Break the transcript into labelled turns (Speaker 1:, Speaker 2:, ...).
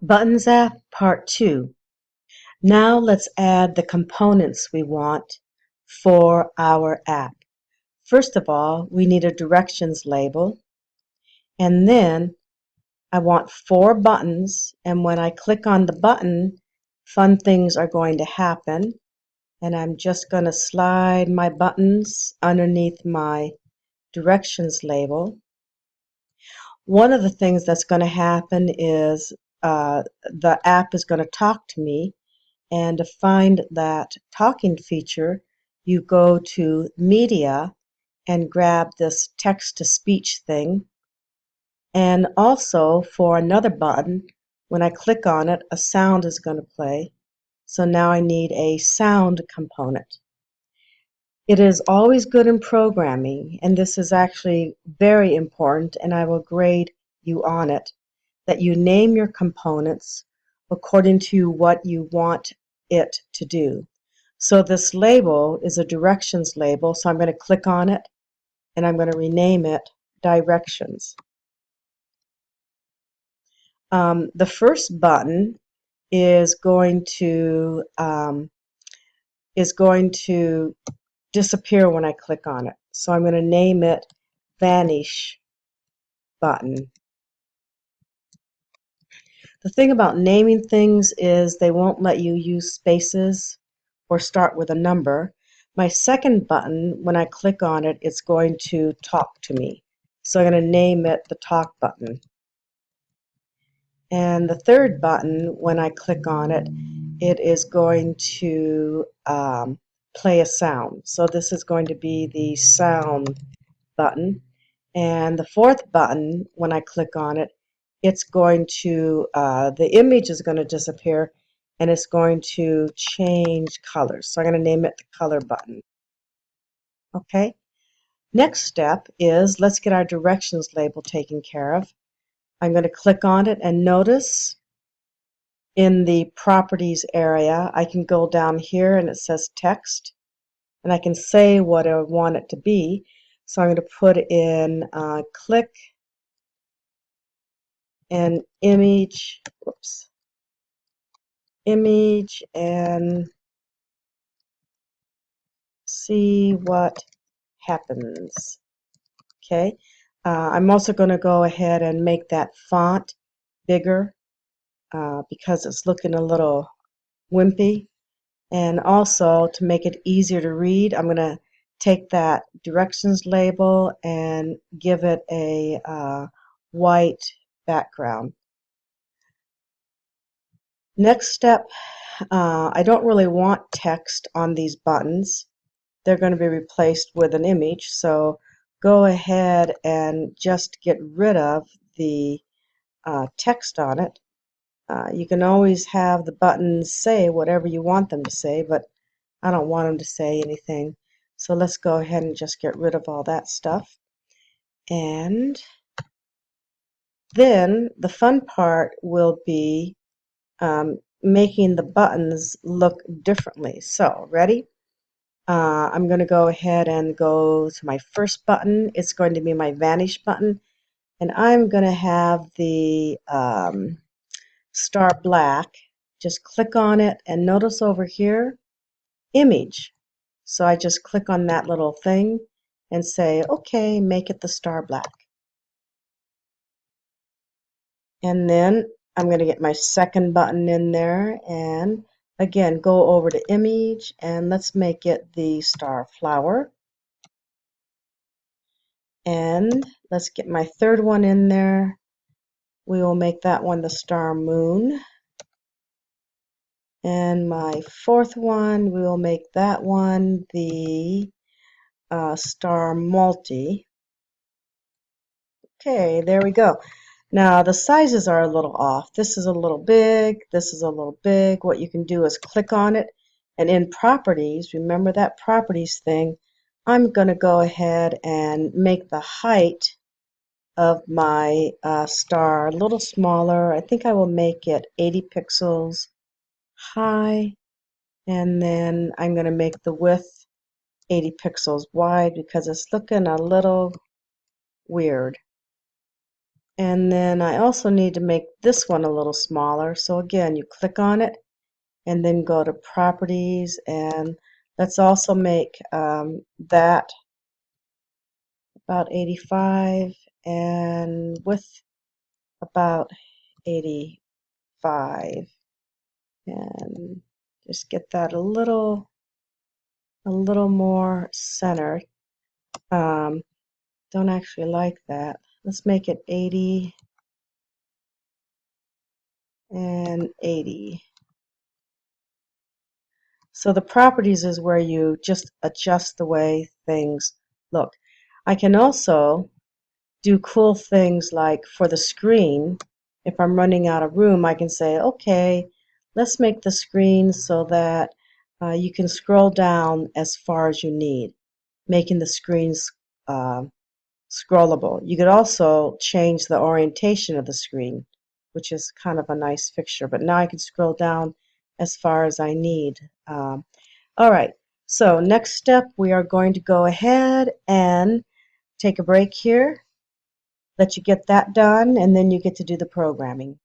Speaker 1: Buttons app part 2. Now let's add the components we want for our app. First of all, we need a directions label, and then I want 4 buttons, and when I click on the button, fun things are going to happen, and I'm just going to slide my buttons underneath my directions label. One of the things that's going to happen is the app is going to talk to me. And to find that talking feature, you go to Media and grab this text-to-speech thing. And also for another button, when I click on it, a sound is going to play. So now I need a sound component. It is always good in programming, and this is actually very important, and I will grade you on it, that you name your components according to what you want it to do. So this label is a directions label, so I'm going to click on it and I'm going to rename it directions. The first button is going to disappear when I click on it. So I'm going to name it Vanish button. The thing about naming things is they won't let you use spaces or start with a number. My second button, when I click on it, it's going to talk to me. So I'm going to name it the Talk button. And the third button, when I click on it, it is going to play a sound. So this is going to be the Sound button. And the fourth button, when I click on it, it's going to, the image is going to disappear and it's going to change colors. So I'm going to name it the Color button. Okay. Next step is let's get our directions label taken care of. I'm going to click on it and notice in the properties area, I can go down here and it says text and I can say what I want it to be. So I'm going to put in click and image, image and see what happens. Okay, I'm also going to go ahead and make that font bigger because it's looking a little wimpy. And also to make it easier to read, I'm going to take that directions label and give it a white background. Next step, I don't really want text on these buttons. They're going to be replaced with an image, so go ahead and just get rid of the text on it. You can always have the buttons say whatever you want them to say, but I don't want them to say anything. So let's go ahead and just get rid of all that stuff. And then the fun part will be making the buttons look differently. So, ready? I'm going to go ahead and go to my first button. It's going to be my Vanish button. And I'm going to have the star black. Just click on it and notice over here, image. So I just click on that little thing and say, okay, make it the star black. And then I'm going to get my second button in there and again go over to image and let's make it the star flower. And let's get my third one in there. We will make that one the star moon. And my fourth one, we will make that one the star multi. Okay, there we go. Now the sizes are a little off. This is a little big, this is a little big. What you can do is click on it and in properties, remember that properties thing, I'm going to go ahead and make the height of my star a little smaller. I think I will make it 80 pixels high, and then I'm going to make the width 80 pixels wide because it's looking a little weird. And then I also need to make this one a little smaller. So again, you click on it and then go to Properties, and let's also make that about 85 and width about 85, and just get that a little more centered. Don't actually like that. Let's make it 80 and 80. So the properties is where you just adjust the way things look. I can also do cool things like for the screen. If I'm running out of room, I can say, okay, let's make the screen so that you can scroll down as far as you need, making the screens scrollable. You could also change the orientation of the screen, which is kind of a nice fixture. But now I can scroll down as far as I need. All right, so next step, we are going to go ahead and take a break here, let you get that done, and then you get to do the programming.